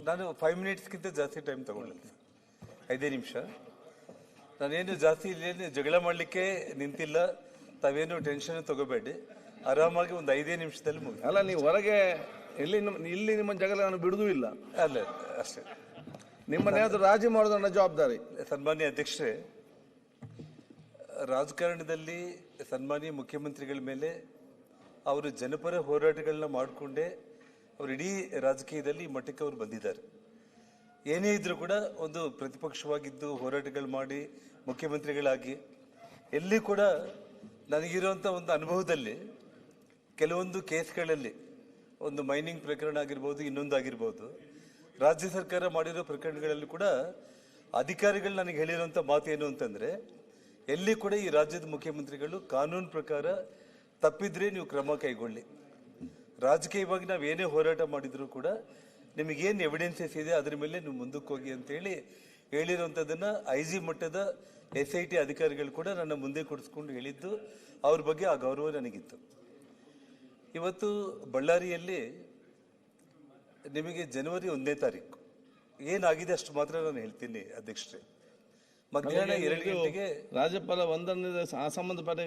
ನಾನು 5 ಮಿನಿಟ್ಸ್ಗಿಂತ ಜಾಸ್ತಿ ಟೈಮ್ ತಗೊಳ್ಳಿಲ್ಲ, 5 ನಿಮಿಷ. ನಾನೇನು ಜಾಸ್ತಿ ಇಲ್ಲೇನು ಜಗಳ ಮಾಡಲಿಕ್ಕೆ ನಿಂತಿಲ್ಲ, ತಾವೇನು ಟೆನ್ಷನ್ ತಗೋಬೇಡಿ, ಆರಾಮಾಗಿ ಒಂದು 5 ನಿಮಿಷದಲ್ಲಿ ಮುಗಿಸಿ. ಅಲ್ಲ, ನೀವು ಹೊರಗೆ ಇಲ್ಲಿ ನಿಮ್ಮ ಜಗಳ ನಾನು ಬಿಡುದೂ ಇಲ್ಲ. ಅಲ್ಲ ಅಷ್ಟೇ, ನಿಮ್ಮನ್ನೇನಾದ್ರೂ ರಾಜಿ ಮಾಡೋದು ನನ್ನ ಜವಾಬ್ದಾರಿ. ಸನ್ಮಾನ್ಯ ಅಧ್ಯಕ್ಷರೇ, ರಾಜಕಾರಣದಲ್ಲಿ ಸನ್ಮಾನ್ಯ ಮುಖ್ಯಮಂತ್ರಿಗಳ ಮೇಲೆ ಅವರು ಜನಪರ ಹೋರಾಟಗಳನ್ನ ಮಾಡಿಕೊಂಡೇ ಅವರು ಇಡೀ ರಾಜಕೀಯದಲ್ಲಿ ಈ ಮಟ್ಟಕ್ಕೆ ಅವರು ಬಂದಿದ್ದಾರೆ. ಏನೇ ಇದ್ರೂ ಕೂಡ ಒಂದು ಪ್ರತಿಪಕ್ಷವಾಗಿದ್ದು ಹೋರಾಟಗಳು ಮಾಡಿ ಮುಖ್ಯಮಂತ್ರಿಗಳಾಗಿ ಎಲ್ಲಿ ಕೂಡ ನನಗಿರುವಂಥ ಒಂದು ಅನುಭವದಲ್ಲಿ ಕೆಲವೊಂದು ಕೇಸ್ಗಳಲ್ಲಿ, ಒಂದು ಮೈನಿಂಗ್ ಪ್ರಕರಣ ಆಗಿರ್ಬೋದು, ಇನ್ನೊಂದು ಆಗಿರ್ಬೋದು, ರಾಜ್ಯ ಸರ್ಕಾರ ಮಾಡಿರೋ ಪ್ರಕರಣಗಳಲ್ಲಿ ಕೂಡ ಅಧಿಕಾರಿಗಳು ನನಗೆ ಹೇಳಿರುವಂಥ ಮಾತು ಏನು ಅಂತಂದರೆ, ಎಲ್ಲಿ ಕೂಡ ಈ ರಾಜ್ಯದ ಮುಖ್ಯಮಂತ್ರಿಗಳು ಕಾನೂನು ಪ್ರಕಾರ ತಪ್ಪಿದ್ರೆ ನೀವು ಕ್ರಮ ಕೈಗೊಳ್ಳಿ, ರಾಜಕೀಯವಾಗಿ ನಾವು ಏನೇ ಹೋರಾಟ ಮಾಡಿದ್ರು ಕೂಡ ನಿಮಗೇನು ಎವಿಡೆನ್ಸಸ್ ಇದೆ ಅದ್ರ ಮೇಲೆ ನೀವು ಮುಂದಕ್ಕೆ ಹೋಗಿ ಅಂತೇಳಿ ಹೇಳಿರುವಂಥದ್ದನ್ನು IG ಮಟ್ಟದ SIT ಅಧಿಕಾರಿಗಳು ಕೂಡ ನನ್ನ ಮುಂದೆ ಕೊಡಿಸ್ಕೊಂಡು ಹೇಳಿದ್ದು, ಅವ್ರ ಬಗ್ಗೆ ಆ ಗೌರವ ನನಗಿತ್ತು. ಇವತ್ತು ಬಳ್ಳಾರಿಯಲ್ಲಿ ನಿಮಗೆ ಜನವರಿ 1ನೇ ತಾರೀಕು ಏನಾಗಿದೆ ಅಷ್ಟು ಮಾತ್ರ ನಾನು ಹೇಳ್ತೀನಿ ಅಧ್ಯಕ್ಷರೇ. ಮಧ್ಯಾಹ್ನ 2 ಗಂಟೆಗೆ ರಾಜ್ಯಪಾಲ ವಂದನೆ ಸಂಬಂಧಪಟ್ಟ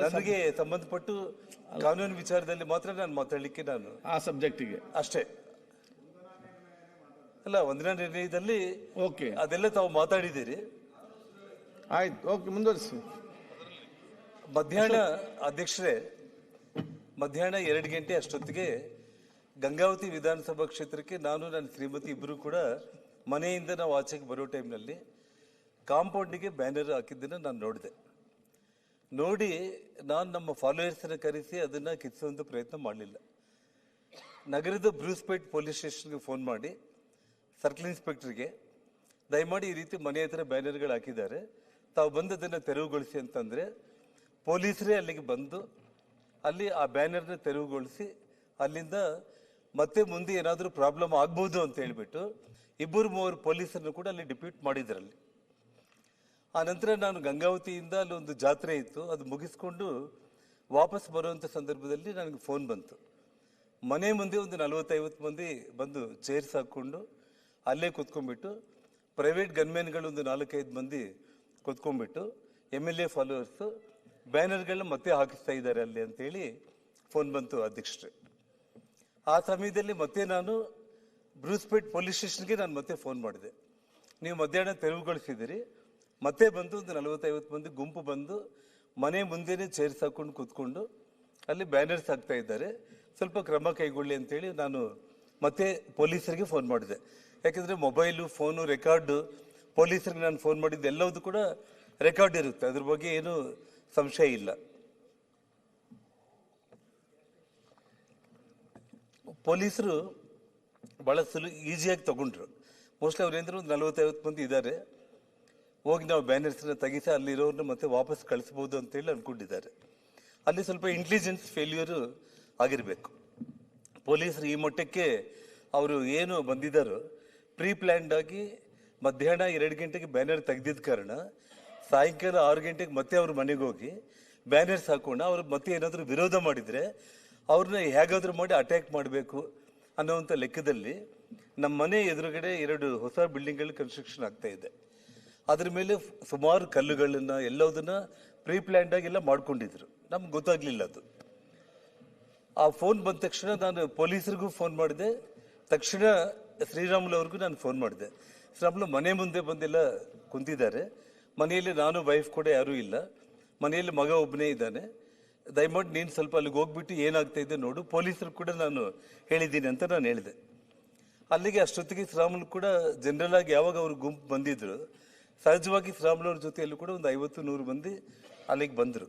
ನನಗೆ ಸಂಬಂಧಪಟ್ಟು ಕಾನೂನು ವಿಚಾರದಲ್ಲಿ ಮಾತ್ರ ನಾನು ಮಾತಾಡಲಿಕ್ಕೆ ನಾನು ಆ ಸಬ್ಜೆಕ್ಟಿಗೆ ಅಷ್ಟೇ. ಅಲ್ಲ, ವಂದನಾ ನಿರ್ಣಯದಲ್ಲಿ ಓಕೆ, ಅದೆಲ್ಲ ತಾವು ಮಾತಾಡಿದ್ದೀರಿ. ಆಯ್ತು, ಓಕೆ, ಮುಂದುವರಿಸಿ. ಮಧ್ಯಾಹ್ನ ಅಧ್ಯಕ್ಷರೇ, ಮಧ್ಯಾಹ್ನ 2 ಗಂಟೆ ಅಷ್ಟೊತ್ತಿಗೆ ಗಂಗಾವತಿ ವಿಧಾನಸಭಾ ಕ್ಷೇತ್ರಕ್ಕೆ ನಾನು ನನ್ನ ಶ್ರೀಮತಿ ಇಬ್ಬರು ಕೂಡ ಮನೆಯಿಂದ ನಾವು ಆಚೆಗೆ ಬರೋ ಟೈಮ್ನಲ್ಲಿ ಕಾಂಪೌಂಡಿಗೆ ಬ್ಯಾನರ್ ಹಾಕಿದ್ದನ್ನು ನಾನು ನೋಡಿದೆ. ನೋಡಿ ನಾನು ನಮ್ಮ ಫಾಲೋಯರ್ಸನ್ನು ಕರೆಸಿ ಅದನ್ನು ಕಿತ್ಸುವಂಥ ಪ್ರಯತ್ನ ಮಾಡಲಿಲ್ಲ. ನಗರದ ಬ್ರೂಸ್ಪೇಟ್ ಪೊಲೀಸ್ ಸ್ಟೇಷನ್ಗೆ ಫೋನ್ ಮಾಡಿ ಸರ್ಕಲ್ ಇನ್ಸ್ಪೆಕ್ಟರ್ಗೆ ದಯಮಾಡಿ ಈ ರೀತಿ ಮನೆ ಹತ್ರ ಬ್ಯಾನರ್ಗಳು ಹಾಕಿದ್ದಾರೆ, ತಾವು ಬಂದು ಅದನ್ನು ತೆರವುಗೊಳಿಸಿ ಅಂತಂದರೆ ಪೊಲೀಸರೇ ಅಲ್ಲಿಗೆ ಬಂದು ಅಲ್ಲಿ ಆ ಬ್ಯಾನರ್ನ ತೆರವುಗೊಳಿಸಿ ಅಲ್ಲಿಂದ ಮತ್ತೆ ಮುಂದೆ ಏನಾದರೂ ಪ್ರಾಬ್ಲಮ್ ಆಗ್ಬೋದು ಅಂತ ಹೇಳ್ಬಿಟ್ಟು 2-3 ಪೊಲೀಸರನ್ನು ಕೂಡ ಅಲ್ಲಿ ಡಿಪ್ಯೂಟ್ ಮಾಡಿದ್ರಲ್ಲಿ. ಆ ನಂತರ ನಾನು ಗಂಗಾವತಿಯಿಂದ ಅಲ್ಲಿ ಒಂದು ಜಾತ್ರೆ ಇತ್ತು, ಅದು ಮುಗಿಸ್ಕೊಂಡು ವಾಪಸ್ ಬರುವಂಥ ಸಂದರ್ಭದಲ್ಲಿ ನನಗೆ ಫೋನ್ ಬಂತು. ಮನೆ ಮುಂದೆ ಒಂದು 40-50 ಮಂದಿ ಬಂದು ಚೇರ್ಸ್ ಹಾಕ್ಕೊಂಡು ಅಲ್ಲೇ ಕೂತ್ಕೊಂಡ್ಬಿಟ್ಟು, ಪ್ರೈವೇಟ್ ಗನ್ಮೆನ್ಗಳು ಒಂದು 4-5 ಮಂದಿ ಕೂತ್ಕೊಂಡ್ಬಿಟ್ಟು MLA ಫಾಲೋವರ್ಸು ಬ್ಯಾನರ್ಗಳನ್ನ ಮತ್ತೆ ಹಾಕಿಸ್ತಾ ಇದ್ದಾರೆ ಅಲ್ಲಿ ಅಂತೇಳಿ ಫೋನ್ ಬಂತು ಅಧ್ಯಕ್ಷರೇ. ಆ ಸಮಯದಲ್ಲಿ ಮತ್ತೆ ನಾನು ಬ್ರೂಸ್ಪೇಟ್ ಪೊಲೀಸ್ ಸ್ಟೇಷನ್ಗೆ ನಾನು ಮತ್ತೆ ಫೋನ್ ಮಾಡಿದೆ, ನೀವು ಮಧ್ಯಾಹ್ನ ತೆರವುಗೊಳಿಸಿದ್ದೀರಿ, ಮತ್ತೆ ಬಂದು ಒಂದು 40-50 ಮಂದಿ ಗುಂಪು ಬಂದು ಮನೆ ಮುಂದೆನೇ ಚೇರ್ಸ್ ಹಾಕೊಂಡು ಕೂತ್ಕೊಂಡು ಅಲ್ಲಿ ಬ್ಯಾನರ್ಸ್ ಹಾಕ್ತಾ ಇದ್ದಾರೆ, ಸ್ವಲ್ಪ ಕ್ರಮ ಕೈಗೊಳ್ಳಿ ಅಂತೇಳಿ ನಾನು ಮತ್ತೆ ಪೊಲೀಸರಿಗೆ ಫೋನ್ ಮಾಡಿದೆ. ಯಾಕೆಂದರೆ ಮೊಬೈಲು, ಫೋನು, ರೆಕಾರ್ಡು, ಪೊಲೀಸರಿಗೆ ನಾನು ಫೋನ್ ಮಾಡಿದ್ದು ಎಲ್ಲವೂ ಕೂಡ ರೆಕಾರ್ಡ್ ಇರುತ್ತೆ, ಅದ್ರ ಬಗ್ಗೆ ಏನು ಸಂಶಯ ಇಲ್ಲ. ಪೊಲೀಸರು ಭಾಳ ಈಸಿಯಾಗಿ ತಗೊಂಡ್ರು. ಮೋಸ್ಟ್ಲಿ ಅವ್ರೇಂದ್ರೆ ಒಂದು 40-50 ಮಂದಿ ಇದ್ದಾರೆ, ಹೋಗಿ ನಾವು ಬ್ಯಾನರ್ಸ್ನ ತೆಗಿಸಿ ಅಲ್ಲಿರೋರನ್ನ ಮತ್ತೆ ವಾಪಸ್ ಕಳಿಸ್ಬೋದು ಅಂತೇಳಿ ಅಂದ್ಕೊಂಡಿದ್ದಾರೆ. ಅಲ್ಲಿ ಸ್ವಲ್ಪ ಇಂಟೆಲಿಜೆನ್ಸ್ ಫೇಲ್ಯೂರು ಆಗಿರಬೇಕು. ಪೊಲೀಸರು ಈ ಮಟ್ಟಕ್ಕೆ ಅವರು ಏನು ಬಂದಿದ್ದಾರೋ ಪ್ರೀ ಪ್ಲ್ಯಾನ್ಡ್ ಆಗಿ ಮಧ್ಯಾಹ್ನ 2 ಗಂಟೆಗೆ ಬ್ಯಾನರ್ ತೆಗೆದಿದ್ದ ಕಾರಣ ಸಾಯಂಕಾಲ 6 ಗಂಟೆಗೆ ಮತ್ತೆ ಅವ್ರ ಮನೆಗೆ ಹೋಗಿ ಬ್ಯಾನರ್ಸ್ ಹಾಕೊಂಡು ಅವ್ರು ಮತ್ತೆ ಏನಾದರೂ ವಿರೋಧ ಮಾಡಿದರೆ ಅವ್ರನ್ನ ಹೇಗಾದರೂ ಮಾಡಿ ಅಟ್ಯಾಕ್ ಮಾಡಬೇಕು ಅನ್ನೋವಂಥ ಲೆಕ್ಕದಲ್ಲಿ ನಮ್ಮ ಮನೆ ಎದುರುಗಡೆ 2 ಹೊಸ ಬಿಲ್ಡಿಂಗ್ಗಳು ಕನ್ಸ್ಟ್ರಕ್ಷನ್ ಆಗ್ತಾ ಇದೆ. ಅದ್ರ ಮೇಲೆ ಸುಮಾರು ಕಲ್ಲುಗಳನ್ನ ಎಲ್ಲದನ್ನ ಪ್ರೀ ಪ್ಲ್ಯಾನ್ಡ್ ಆಗಿ ಎಲ್ಲ ಮಾಡ್ಕೊಂಡಿದ್ರು, ನಮ್ಗೆ ಗೊತ್ತಾಗ್ಲಿಲ್ಲ ಅದು. ಆ ಫೋನ್ ಬಂದ ತಕ್ಷಣ ನಾನು ಪೊಲೀಸರಿಗೂ ಫೋನ್ ಮಾಡಿದೆ, ತಕ್ಷಣ ಶ್ರೀರಾಮುಲು ಅವ್ರಿಗೂ ನಾನು ಫೋನ್ ಮಾಡಿದೆ. ಶ್ರೀರಾಮುಲು ಮನೆ ಮುಂದೆ ಬಂದೆಲ್ಲ ಕುಂತಿದ್ದಾರೆ, ಮನೆಯಲ್ಲಿ ನಾನು ವೈಫ್ ಕೂಡ ಯಾರೂ ಇಲ್ಲ, ಮನೆಯಲ್ಲಿ ಮಗ ಒಬ್ಬನೇ ಇದ್ದಾನೆ, ದಯಮಾಡಿ ನೀನು ಸ್ವಲ್ಪ ಅಲ್ಲಿಗೆ ಹೋಗ್ಬಿಟ್ಟು ಏನಾಗ್ತಾ ಇದೆ ನೋಡು, ಪೊಲೀಸರು ಕೂಡ ನಾನು ಹೇಳಿದ್ದೀನಿ ಅಂತ ನಾನು ಹೇಳಿದೆ. ಅಲ್ಲಿಗೆ ಅಷ್ಟೊತ್ತಿಗೆ ಶ್ರೀರಾಮುಲು ಕೂಡ ಜನರಲ್ ಆಗಿ ಯಾವಾಗ ಅವ್ರ ಗುಂಪು ಬಂದಿದ್ರು, ಸಹಜವಾಗಿ ಶ್ರೀರಾಮುಲು ಅವ್ರ ಜೊತೆಯಲ್ಲೂ ಕೂಡ ಒಂದು 50-100 ಮಂದಿ ಅಲ್ಲಿಗೆ ಬಂದರು.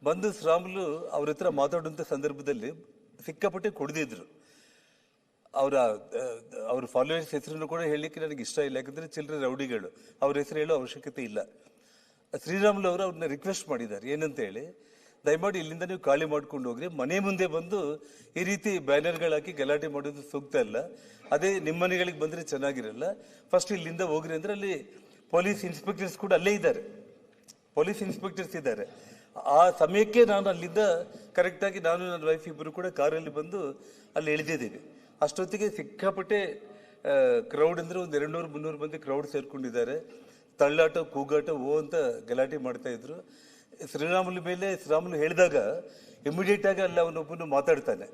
ಬಂದು ಶ್ರೀರಾಮುಲು ಅವ್ರ ಹತ್ರ ಮಾತಾಡುವಂಥ ಸಂದರ್ಭದಲ್ಲಿ ಸಿಕ್ಕಾಪಟ್ಟೆ ಕುಡಿದಿದ್ರು. ಅವ್ರ ಫಾಲೋವರ್ಸ್ ಹೆಸರನ್ನು ಕೂಡ ಹೇಳಲಿಕ್ಕೆ ನನಗೆ ಇಷ್ಟ ಇಲ್ಲ, ಯಾಕಂದರೆ ಚಿಲ್ಲರೆ ರೌಡಿಗಳು, ಅವ್ರ ಹೆಸರು ಹೇಳೋ ಅವಶ್ಯಕತೆ ಇಲ್ಲ. ಶ್ರೀರಾಮುಲು ಅವರು ಅವ್ರನ್ನ ರಿಕ್ವೆಸ್ಟ್ ಮಾಡಿದ್ದಾರೆ, ಏನಂತ ಹೇಳಿ, ದಯಮಾಡಿ ಇಲ್ಲಿಂದ ನೀವು ಖಾಲಿ ಮಾಡ್ಕೊಂಡು ಹೋಗ್ರಿ, ಮನೆ ಮುಂದೆ ಬಂದು ಈ ರೀತಿ ಬ್ಯಾನರ್ಗಳಾಕಿ ಗಲಾಟೆ ಮಾಡೋದು ಸೂಕ್ತ ಅಲ್ಲ, ಅದೇ ನಿಮ್ಮ ಮನೆಗಳಿಗೆ ಬಂದರೆ ಚೆನ್ನಾಗಿರಲ್ಲ, ಫಸ್ಟ್ ಇಲ್ಲಿಂದ ಹೋಗ್ರಿ ಅಂದರೆ ಅಲ್ಲಿ ಪೊಲೀಸ್ ಇನ್ಸ್ಪೆಕ್ಟರ್ಸ್ ಕೂಡ ಅಲ್ಲೇ ಇದ್ದಾರೆ, ಪೊಲೀಸ್ ಇನ್ಸ್ಪೆಕ್ಟರ್ಸ್ ಇದ್ದಾರೆ. ಆ ಸಮಯಕ್ಕೆ ನಾನು ಅಲ್ಲಿಂದ ಕರೆಕ್ಟಾಗಿ ನಾನು ನನ್ನ ವೈಫ್ ಇಬ್ಬರು ಕೂಡ ಕಾರಲ್ಲಿ ಬಂದು ಅಲ್ಲಿ ಇಳಿದಿದ್ದೀವಿ. ಅಷ್ಟೊತ್ತಿಗೆ ಸಿಕ್ಕಾಪಟ್ಟೆ ಕ್ರೌಡ್ ಅಂದ್ರೆ ಒಂದು 200-300 ಮಂದಿ ಕ್ರೌಡ್ ಸೇರ್ಕೊಂಡಿದ್ದಾರೆ. ತಳ್ಳಾಟ ಕೂಗಾಟ ಓ ಅಂತ ಗಲಾಟೆ ಮಾಡ್ತಾ ಇದ್ರು. ಶ್ರೀರಾಮುಲು ಮೇಲೆ ಶ್ರೀರಾಮುಲು ಹೇಳಿದಾಗ ಇಮಿಡಿಯೇಟ್ ಆಗಿ ಅಲ್ಲಿ ಅವನೊಬ್ಬನು ಮಾತಾಡ್ತಾನೆ,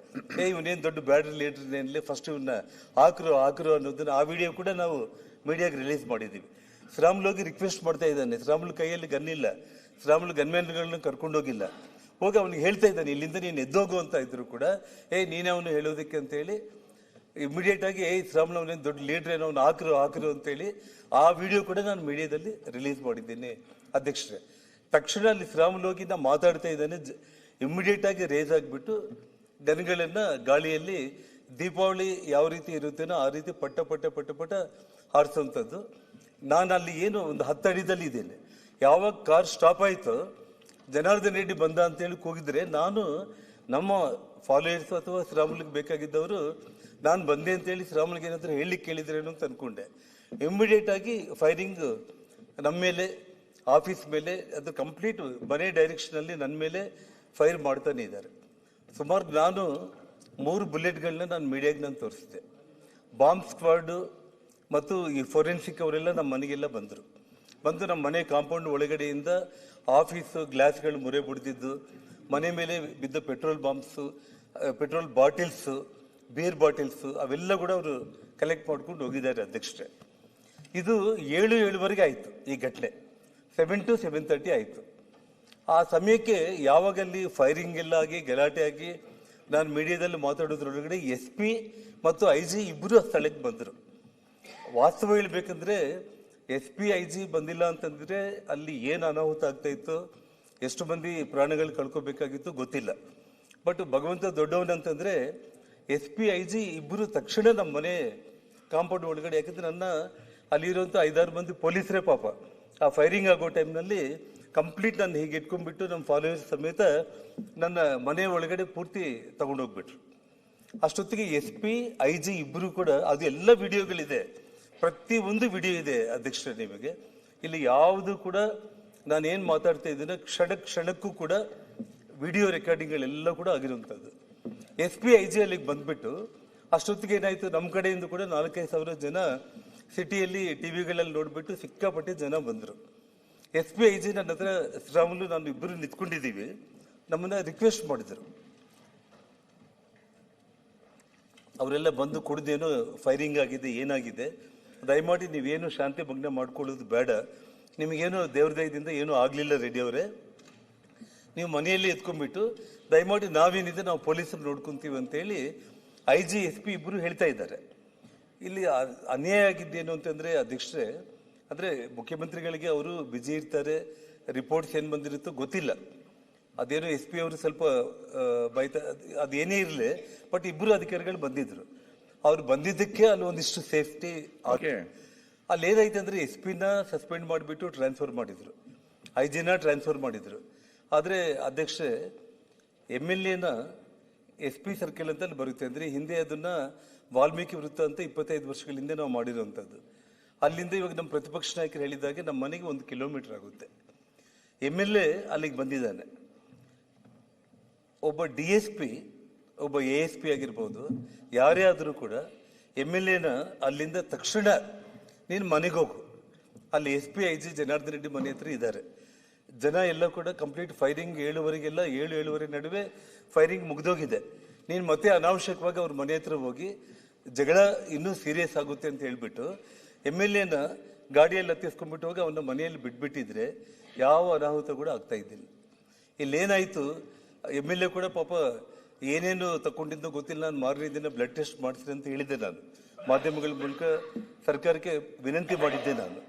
ಇವನೇನು ದೊಡ್ಡ ಬ್ಯಾಡ್ರಿ ಲೀಡರ್, ಫಸ್ಟ್ ಇವನ್ನ ಹಾಕರು ಅನ್ನೋದನ್ನ ಆ ವಿಡಿಯೋ ಕೂಡ ನಾವು ಮೀಡಿಯಾಗೆ ರಿಲೀಸ್ ಮಾಡಿದ್ದೀವಿ. ಶ್ರೀರಾಮುಲು ಹೋಗಿ ರಿಕ್ವೆಸ್ಟ್ ಮಾಡ್ತಾ ಇದ್ದಾನೆ, ಶ್ರೀರಾಮುಲು ಕೈಯಲ್ಲಿ ಗನ್ ಇಲ್ಲ, ಶ್ರೀರಾಮುಲು ಗನ್ಮ್ಯಾನ್ಗಳನ್ನ ಕರ್ಕೊಂಡೋಗಿಲ್ಲ, ಹೋಗಿ ಅವನಿಗೆ ಹೇಳ್ತಾ ಇದ್ದಾನೆ ಇಲ್ಲಿಂದ ನೀನು ಎದ್ದೋಗು ಅಂತ ಇದ್ರು ಕೂಡ ನೀನೇ ಅವನು ಹೇಳೋದಕ್ಕೆ ಅಂತೇಳಿ ಇಮಿಡಿಯೇಟ್ ಆಗಿ ಶ್ರೀರಾಮುಲು ಅವನೇನು ದೊಡ್ಡ ಲೀಡರ್ ಏನೋ ಅವ್ನು ಹಾಕರು ಅಂತೇಳಿ ಆ ವಿಡಿಯೋ ಕೂಡ ನಾನು ಮೀಡಿಯಾದಲ್ಲಿ ರಿಲೀಸ್ ಮಾಡಿದ್ದೀನಿ ಅಧ್ಯಕ್ಷರೇ. ತಕ್ಷಣ ಅಲ್ಲಿ ಶ್ರೀರಾಮುಲು ಹೋಗಿ ನಾ ಮಾತಾಡ್ತಾ ಇದ್ದಾನೆ, ಇಮಿಡಿಯೇಟ್ ಆಗಿ ರೇಸ್ ಆಗಿಬಿಟ್ಟು ಗನ್ಗಳನ್ನ ಗಾಳಿಯಲ್ಲಿ ದೀಪಾವಳಿ ಯಾವ ರೀತಿ ಇರುತ್ತೇನೋ ಆ ರೀತಿ ಪಟ್ಟ ಹಾರಿಸುವಂಥದ್ದು. ನಾನು ಅಲ್ಲಿ ಏನು ಒಂದು 10 ಅಡಿದಲ್ಲಿ ಇದ್ದೇನೆ. ಯಾವಾಗ ಕಾರ್ ಸ್ಟಾಪ್ ಆಯಿತು, ಜನಾರ್ದನ್ ರೆಡ್ಡಿ ಬಂದ ಅಂತೇಳಿ ಕೂಗಿದ್ರೆ ನಾನು ನಮ್ಮ ಫಾಲೋಯರ್ಸ್ ಅಥವಾ ಶ್ರೀರಾಮುಲಿಗೆ ಬೇಕಾಗಿದ್ದವರು ನಾನು ಬಂದೆ ಅಂತೇಳಿ ಶ್ರೀರಾಮುಲಿಗೆ ಏನಾದರೂ ಹೇಳಲಿಕ್ಕೆ ಕೇಳಿದ್ರೇನು ಅಂತ ಅಂದ್ಕೊಂಡೆ. ಇಮಿಡಿಯೇಟ್ ಆಗಿ ಫೈರಿಂಗ್ ನಮ್ಮ ಮೇಲೆ, ಆಫೀಸ್ ಮೇಲೆ, ಅದು ಕಂಪ್ಲೀಟ್ ಮನೆ ಡೈರೆಕ್ಷನಲ್ಲಿ ನನ್ನ ಮೇಲೆ ಫೈರ್ ಮಾಡ್ತಾನೆ ಇದ್ದಾರೆ. ಸುಮಾರು ನಾನು 3 ಬುಲೆಟ್ಗಳನ್ನ ನಾನು ಮೀಡಿಯಾಗೆ ನಾನು ತೋರಿಸಿದೆ. ಬಾಂಬ್ ಸ್ಕ್ವಾಡು ಮತ್ತು ಈ ಫೋರೆನ್ಸಿಕ್ ಅವರೆಲ್ಲ ನಮ್ಮ ಮನೆಗೆಲ್ಲ ಬಂದು ನಮ್ಮ ಮನೆ ಕಾಂಪೌಂಡ್ ಒಳಗಡೆಯಿಂದ ಆಫೀಸು ಗ್ಲಾಸ್ಗಳು ಮುರೆ ಬಿಡ್ದಿದ್ದು, ಮನೆ ಮೇಲೆ ಬಿದ್ದ ಪೆಟ್ರೋಲ್ ಬಾಂಬ್ಸು, ಪೆಟ್ರೋಲ್ ಬಾಟಿಲ್ಸು, ಬೀರ್ ಬಾಟಿಲ್ಸು ಅವೆಲ್ಲ ಕೂಡ ಅವರು ಕಲೆಕ್ಟ್ ಮಾಡ್ಕೊಂಡು ಹೋಗಿದ್ದಾರೆ ಅಧ್ಯಕ್ಷರೇ. ಇದು 7-7:15 ಆಯಿತು ಈ ಘಟನೆ, 7 to 7:30 ಆಯಿತು. ಆ ಸಮಯಕ್ಕೆ ಯಾವಾಗಲ್ಲಿ ಫೈರಿಂಗ್ ಎಲ್ಲ ಆಗಿ ಗಲಾಟೆ ಆಗಿ ನಾನು ಮೀಡಿಯಾದಲ್ಲಿ ಮಾತಾಡೋದ್ರೊಳಗಡೆ SP ಮತ್ತು IG ಇಬ್ಬರು ಸ್ಥಳಕ್ಕೆ ಬಂದರು. ವಾಸ್ತವ ಹೇಳ್ಬೇಕಂದ್ರೆ SP IG ಬಂದಿಲ್ಲ ಅಂತಂದ್ರೆ ಅಲ್ಲಿ ಏನು ಅನಾಹುತ ಆಗ್ತಾ ಇತ್ತು, ಎಷ್ಟು ಮಂದಿ ಪ್ರಾಣಗಳು ಕಳ್ಕೋಬೇಕಾಗಿತ್ತು ಗೊತ್ತಿಲ್ಲ. ಬಟ್ ಭಗವಂತ ದೊಡ್ಡವನಂತಂದ್ರೆ SP IG ಇಬ್ಬರು ತಕ್ಷಣ ನಮ್ಮ ಮನೆ ಕಾಂಪೌಂಡ್ ಒಳಗಡೆ, ಯಾಕಂದ್ರೆ ನನ್ನ ಅಲ್ಲಿರುವಂಥ 5-6 ಮಂದಿ ಪೊಲೀಸರೇ ಪಾಪ ಆ ಫೈರಿಂಗ್ ಆಗೋ ಟೈಮ್ನಲ್ಲಿ ಕಂಪ್ಲೀಟ್ ನಾನು ಹೀಗೆ ಇಟ್ಕೊಂಡ್ಬಿಟ್ಟು ನಮ್ಮ ಫಾಲೋವರ್ಸ್ ಸಮೇತ ನನ್ನ ಮನೆ ಒಳಗಡೆ ಪೂರ್ತಿ ತಗೊಂಡೋಗ್ಬಿಟ್ರು. ಅಷ್ಟೊತ್ತಿಗೆ SP IG ಇಬ್ಬರು ಕೂಡ, ಅದು ಎಲ್ಲ ವಿಡಿಯೋಗಳಿದೆ, ಪ್ರತಿ ಒಂದು ವಿಡಿಯೋ ಇದೆ ಅಧ್ಯಕ್ಷರೇ ನಿಮಗೆ. ಇಲ್ಲಿ ಯಾವುದು ಕೂಡ ನಾನೇನು ಮಾತಾಡ್ತಾ ಇದ್ದೀನಿ ಕ್ಷಣಕ್ಕೂ ಕೂಡ ವಿಡಿಯೋ ರೆಕಾರ್ಡಿಂಗ್ಗಳೆಲ್ಲ ಕೂಡ ಆಗಿರುವಂಥದ್ದು. SP IG ಅಲ್ಲಿಗೆ ಬಂದ್ಬಿಟ್ಟು ಅಷ್ಟೊತ್ತಿಗೆ ಏನಾಯಿತು, ನಮ್ಮ ಕಡೆಯಿಂದ ಕೂಡ 4-5 ಸಾವಿರ ಜನ ಸಿಟಿಯಲ್ಲಿ ಟಿವಿಗಳಲ್ಲಿ ನೋಡಿಬಿಟ್ಟು ಸಿಕ್ಕಾಪಟ್ಟೆ ಜನ ಬಂದರು. SP IG ನನ್ನ ಹತ್ರ ಶ್ರೀರಾಮುಲು ನಾನು ಇಬ್ಬರು ನಿಂತ್ಕೊಂಡಿದ್ದೀವಿ, ನಮ್ಮನ್ನ ರಿಕ್ವೆಸ್ಟ್ ಮಾಡಿದರು. ಅವರೆಲ್ಲ ಬಂದು ಕುಡ್ದೇನೋ ಫೈರಿಂಗ್ ಆಗಿದೆ, ಏನಾಗಿದೆ, ದಯಮಾಡಿ ನೀವೇನು ಶಾಂತಿ ಭಂಗ ಮಾಡ್ಕೊಳ್ಳೋದು ಬೇಡ, ನಿಮಗೇನು ದೇವ್ರ ದಯದಿಂದ ಏನೂ ಆಗಲಿಲ್ಲ ರೆಡ್ಡಿ ಅವರೇ, ನೀವು ಮನೆಯಲ್ಲಿ ಎತ್ಕೊಂಡ್ಬಿಟ್ಟು ದಯಮಾಡಿ ನಾವೇನಿದೆ ನಾವು ಪೊಲೀಸರು ನೋಡ್ಕೊತೀವಿ ಅಂತೇಳಿ IG SP ಇಬ್ಬರು ಹೇಳ್ತಾ ಇದ್ದಾರೆ. ಇಲ್ಲಿ ಅನ್ಯಾಯ ಆಗಿದ್ದೇನು ಅಂತಂದರೆ ಅಧ್ಯಕ್ಷರೇ, ಅಂದರೆ ಮುಖ್ಯಮಂತ್ರಿಗಳಿಗೆ ಅವರು ಬ್ಯುಸಿ ಇರ್ತಾರೆ, ರಿಪೋರ್ಟ್ಸ್ ಏನು ಬಂದಿರುತ್ತೋ ಗೊತ್ತಿಲ್ಲ, ಅದೇನೋ SP ಅವರು ಸ್ವಲ್ಪ ಬೈತಾ, ಅದೇನೇ ಇರಲಿ, ಬಟ್ ಇಬ್ಬರು ಅಧಿಕಾರಿಗಳು ಬಂದಿದ್ರು. ಅವ್ರು ಬಂದಿದ್ದಕ್ಕೆ ಅಲ್ಲಿ ಒಂದಿಷ್ಟು ಸೇಫ್ಟಿ ಅಲ್ಲಿ ಏನಾಯ್ತು ಅಂದರೆ SP ನ ಸಸ್ಪೆಂಡ್ ಮಾಡಿಬಿಟ್ಟು ಟ್ರಾನ್ಸ್ಫರ್ ಮಾಡಿದ್ರು, IG ನ ಟ್ರಾನ್ಸ್ಫರ್ ಮಾಡಿದ್ರು. ಆದರೆ ಅಧ್ಯಕ್ಷೆ MLA ನ SP ಸರ್ಕಲ್ ಅಂತ ಅಲ್ಲಿ ಬರುತ್ತೆ, ಅಂದರೆ ಹಿಂದೆ ಅದನ್ನ ವಾಲ್ಮೀಕಿ ವೃತ್ತ ಅಂತ 25 ವರ್ಷಗಳ ಹಿಂದೆ ನಾವು ಮಾಡಿರುವಂಥದ್ದು. ಅಲ್ಲಿಂದ ಇವಾಗ ನಮ್ಮ ಪ್ರತಿಪಕ್ಷ ನಾಯಕರು ಹೇಳಿದಾಗೆ ನಮ್ಮ ಮನೆಗೆ 1 ಕಿಲೋಮೀಟರ್ ಆಗುತ್ತೆ. MLA ಅಲ್ಲಿಗೆ ಬಂದಿದ್ದಾನೆ, ಒಬ್ಬ DSP, ಒಬ್ಬ ASP ಆಗಿರ್ಬೋದು, ಯಾರೇ ಆದರೂ ಕೂಡ MLA ನ ಅಲ್ಲಿಂದ ತಕ್ಷಣ ನೀನು ಮನೆಗೆ ಹೋಗು, ಅಲ್ಲಿ SP IG ಜನಾರ್ದನ್ ರೆಡ್ಡಿ ಮನೆ ಹತ್ರ ಇದ್ದಾರೆ. ಜನ ಎಲ್ಲ ಕೂಡ ಕಂಪ್ಲೀಟ್ ಫೈರಿಂಗ್ 7:15 7:30 ನಡುವೆ ಫೈರಿಂಗ್ ಮುಗಿದೋಗಿದೆ. ನೀನು ಮತ್ತೆ ಅನಾವಶ್ಯಕವಾಗಿ ಅವ್ರ ಮನೆ ಹತ್ರ ಹೋಗಿ ಜಗಳ ಇನ್ನೂ ಸೀರಿಯಸ್ ಆಗುತ್ತೆ ಅಂತ ಹೇಳ್ಬಿಟ್ಟು MLA ನ ಗಾಡಿಯಲ್ಲಿ ಹತ್ತಿಸ್ಕೊಂಡ್ಬಿಟ್ಟು ಹೋಗಿ ಅವನ ಮನೆಯಲ್ಲಿ ಬಿಟ್ಬಿಟ್ಟಿದ್ರೆ ಯಾವ ಅನಾಹುತ ಕೂಡ ಆಗ್ತಾ ಇದ್ದಿಲ್ಲ. ಇಲ್ಲೇನಾಯಿತು, MLA ಕೂಡ ಪಾಪ ಏನೇನು ತಗೊಂಡಿದ್ದೋ ಗೊತ್ತಿಲ್ಲ, ನಾನು ಮಾರನೇ ದಿನ ಬ್ಲಡ್ ಟೆಸ್ಟ್ ಮಾಡಿಸಿದೆ ಅಂತ ಹೇಳಿದ್ದೆ. ನಾನು ಮಾಧ್ಯಮಗಳ ಮೂಲಕ ಸರ್ಕಾರಕ್ಕೆ ವಿನಂತಿ ಮಾಡಿದ್ದೆ. ನಾನು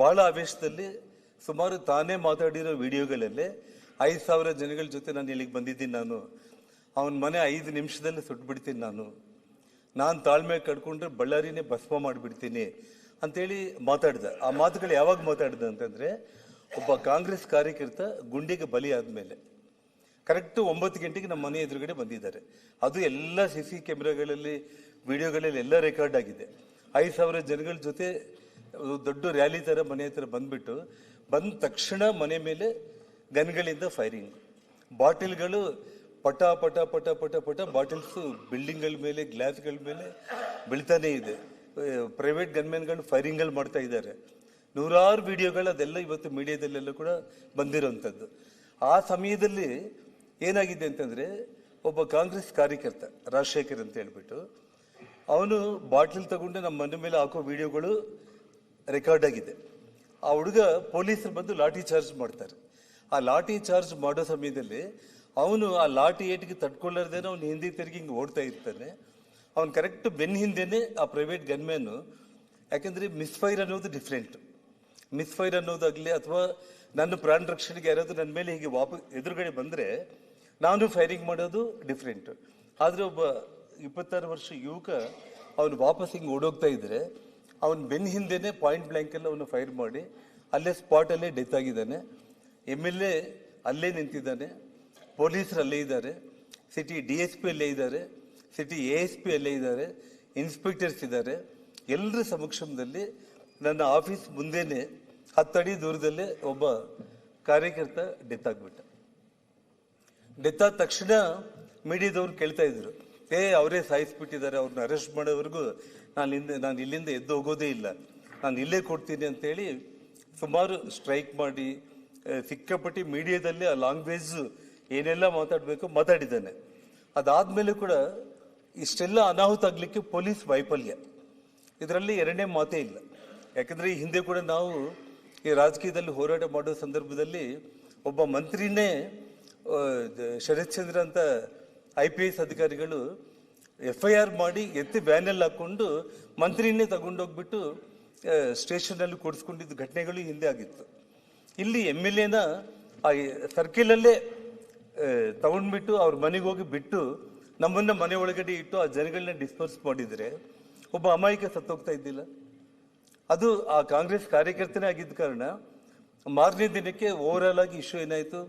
ಬಹಳ ಆವೇಶದಲ್ಲಿ ಸುಮಾರು ತಾನೇ ಮಾತಾಡಿರೋ ವಿಡಿಯೋಗಳಲ್ಲೇ 5,000 ಜನಗಳ ಜೊತೆ ನಾನು ಇಲ್ಲಿಗೆ ಬಂದಿದ್ದೀನಿ, ನಾನು ಅವನ ಮನೆ 5 ನಿಮಿಷದಲ್ಲಿ ಸುಟ್ಬಿಡ್ತೀನಿ, ನಾನು ತಾಳ್ಮೆ ಕಡ್ಕೊಂಡ್ರೆ ಬಳ್ಳಾರಿನೇ ಭಸ್ಮ ಮಾಡಿಬಿಡ್ತೀನಿ ಅಂತೇಳಿ ಮಾತಾಡ್ದೆ. ಆ ಮಾತುಗಳು ಯಾವಾಗ ಮಾತಾಡ್ದೆ ಅಂತಂದರೆ, ಒಬ್ಬ ಕಾಂಗ್ರೆಸ್ ಕಾರ್ಯಕರ್ತ ಗುಂಡಿಗೆ ಬಲಿ ಆದಮೇಲೆ ಕರೆಕ್ಟ್ 9 ಗಂಟೆಗೆ ನಮ್ಮ ಮನೆ ಎದುರುಗಡೆ ಬಂದಿದ್ದಾರೆ. ಅದು ಎಲ್ಲ CC ಕ್ಯಾಮ್ರಾಗಳಲ್ಲಿ ವಿಡಿಯೋಗಳಲ್ಲಿ ಎಲ್ಲ ರೆಕಾರ್ಡ್ ಆಗಿದೆ. 5,000 ಜನಗಳ ಜೊತೆ ದೊಡ್ಡ ರ್ಯಾಲಿ ಥರ ಮನೆ ಹತ್ರ ಬಂದ್ಬಿಟ್ಟು ಬಂದ ತಕ್ಷಣ ಮನೆ ಮೇಲೆ ಗನ್ಗಳಿಂದ ಫೈರಿಂಗ್, ಬಾಟಿಲ್ಗಳು ಪಟ ಪಟ ಪಟ ಪಟ ಪಟ ಬಾಟಿಲ್ಸು ಬಿಲ್ಡಿಂಗ್ಗಳ ಮೇಲೆ, ಗ್ಲಾಸ್ಗಳ ಮೇಲೆ ಬೀಳ್ತಾನೆ ಇದೆ. ಪ್ರೈವೇಟ್ ಗನ್ಮೆನ್ಗಳು ಫೈರಿಂಗ್ಗಳು ಮಾಡ್ತಾ ಇದ್ದಾರೆ. ನೂರಾರು ವಿಡಿಯೋಗಳು ಅದೆಲ್ಲ ಇವತ್ತು ಮೀಡಿಯಾದಲ್ಲೆಲ್ಲ ಕೂಡ ಬಂದಿರೋವಂಥದ್ದು. ಆ ಸಮಯದಲ್ಲಿ ಏನಾಗಿದೆ ಅಂತಂದರೆ, ಒಬ್ಬ ಕಾಂಗ್ರೆಸ್ ಕಾರ್ಯಕರ್ತ ರಾಜಶೇಖರ್ ಅಂತ ಹೇಳ್ಬಿಟ್ಟು ಅವನು ಬಾಟ್ಲಿಲ್ ತಗೊಂಡು ನಮ್ಮ ಮನೆ ಮೇಲೆ ಹಾಕೋ ವಿಡಿಯೋಗಳು ರೆಕಾರ್ಡ್ ಆಗಿದೆ. ಆ ಹುಡುಗ ಪೊಲೀಸರು ಬಂದು ಲಾಠಿ ಚಾರ್ಜ್ ಮಾಡ್ತಾರೆ. ಆ ಲಾಠಿ ಚಾರ್ಜ್ ಮಾಡೋ ಸಮಯದಲ್ಲಿ ಅವನು ಆ ಲಾಠಿ ಏಟಿಗೆ ತಡ್ಕೊಳ್ಳಾರ್ದೇನೆ ಅವ್ನು ಹಿಂದೆ ತಿರುಗಿ ಹಿಂಗೆ ಓಡ್ತಾ ಇರ್ತಾನೆ. ಅವ್ನು ಕರೆಕ್ಟ್ ಬೆನ್ನ ಹಿಂದೆನೇ ಆ ಪ್ರೈವೇಟ್ ಗನ್ಮ್ಯಾನು, ಯಾಕೆಂದರೆ ಮಿಸ್ಫೈರ್ ಅನ್ನೋದು ಡಿಫ್ರೆಂಟ್. ಮಿಸ್ಫೈರ್ ಅನ್ನೋದಾಗಲಿ ಅಥವಾ ನನ್ನ ಪ್ರಾಣ ರಕ್ಷಣೆಗೆ ಯಾರಾದರೂ ನನ್ನ ಮೇಲೆ ಹೀಗೆ ಎದುರುಗಡೆ ಬಂದರೆ ನಾನು ಫೈರಿಂಗ್ ಮಾಡೋದು ಡಿಫ್ರೆಂಟ್. ಆದರೆ ಒಬ್ಬ 26 ವರ್ಷ ಯುವಕ ಅವನು ವಾಪಸ್ ಹಿಂಗೆ ಓಡೋಗ್ತಾ ಇದ್ರೆ ಅವನ ಬೆನ್ನ ಹಿಂದೆನೇ ಪಾಯಿಂಟ್ ಬ್ಲ್ಯಾಂಕಲ್ಲಿ ಅವನು ಫೈರ್ ಮಾಡಿ ಅಲ್ಲೇ ಸ್ಪಾಟಲ್ಲೇ ಡೆತ್ ಆಗಿದ್ದಾನೆ. MLA ಅಲ್ಲೇ ನಿಂತಿದ್ದಾನೆ, ಪೊಲೀಸರು ಅಲ್ಲೇ ಇದ್ದಾರೆ, ಸಿಟಿ DSP ಅಲ್ಲೇ ಇದ್ದಾರೆ, ಸಿಟಿ ASP ಅಲ್ಲೇ ಇದ್ದಾರೆ, ಇನ್ಸ್ಪೆಕ್ಟರ್ಸ್ ಇದ್ದಾರೆ. ಎಲ್ಲರ ಸಮಕ್ಷಮದಲ್ಲಿ ನನ್ನ ಆಫೀಸ್ ಮುಂದೆನೇ 10 ಅಡಿ ದೂರದಲ್ಲೇ ಒಬ್ಬ ಕಾರ್ಯಕರ್ತ ಡೆತ್ ಆಗಿಬಿಟ್ಟ. ಡೆತ್ ಆದ ತಕ್ಷಣ ಮೀಡಿಯಾದವ್ರು ಕೇಳ್ತಾ ಇದ್ರು, ಅವರೇ ಸಾಯಿಸ್ಬಿಟ್ಟಿದ್ದಾರೆ, ಅವ್ರನ್ನ ಅರೆಸ್ಟ್ ಮಾಡೋವರೆಗೂ ನಾನು ಇಲ್ಲಿಂದ ಎದ್ದು ಹೋಗೋದೇ ಇಲ್ಲ, ನಾನು ಇಲ್ಲೇ ಕೊಡ್ತೀನಿ ಅಂತೇಳಿ ಸುಮಾರು ಸ್ಟ್ರೈಕ್ ಮಾಡಿ ಸಿಕ್ಕಾಪಟ್ಟಿ ಮೀಡಿಯಾದಲ್ಲಿ ಆ ಲ್ಯಾಂಗ್ವೇಜ್ ಏನೆಲ್ಲ ಮಾತಾಡಬೇಕು ಮಾತಾಡಿದ್ದಾನೆ. ಅದಾದ್ಮೇಲೆ ಕೂಡ ಇಷ್ಟೆಲ್ಲ ಅನಾಹುತ ಆಗ್ಲಿಕ್ಕೆ ಪೊಲೀಸ್ ವೈಫಲ್ಯ, ಇದರಲ್ಲಿ ಎರಡನೇ ಮಾತೇ ಇಲ್ಲ. ಯಾಕಂದ್ರೆ ಈ ಹಿಂದೆ ಕೂಡ ನಾವು ಈ ರಾಜಕೀಯದಲ್ಲಿ ಹೋರಾಟ ಮಾಡೋ ಸಂದರ್ಭದಲ್ಲಿ ಒಬ್ಬ ಮಂತ್ರಿನೇ ಶರತ್ ಚಂದ್ರ ಅಂತ IPS ಅಧಿಕಾರಿಗಳು FIR ಮಾಡಿ ಎತ್ತಿ ವ್ಯಾನಲ್ಲಿ ಹಾಕೊಂಡು ಮಂತ್ರಿನೇ ತಗೊಂಡೋಗ್ಬಿಟ್ಟು ಸ್ಟೇಷನಲ್ಲಿ ಕೂಡಿಸ್ಕೊಂಡಿದ್ದ ಘಟನೆಗಳು ಹಿಂದೆ ಆಗಿತ್ತು. ಇಲ್ಲಿ MLAನ ಆ ಸರ್ಕಿಲಲ್ಲೇ ತಗೊಂಡ್ಬಿಟ್ಟು ಅವ್ರ ಮನೆಗೆ ಹೋಗಿ ಬಿಟ್ಟು ನಮ್ಮನ್ನ ಮನೆ ಒಳಗಡೆ ಇಟ್ಟು ಆ ಜನಗಳನ್ನ ಡಿಸ್ಪರ್ಸ್ ಮಾಡಿದ್ರೆ ಒಬ್ಬ ಅಮಾಯಕ ಸತ್ತೋಗ್ತಾ ಇದ್ದಿಲ್ಲ. ಅದು ಆ ಕಾಂಗ್ರೆಸ್ ಕಾರ್ಯಕರ್ತನೇ ಆಗಿದ್ದ ಕಾರಣ ಮಾರನೇ ದಿನಕ್ಕೆ ಓವರಾಲ್ ಆಗಿ ಇಶ್ಯೂ ಏನಾಯಿತು,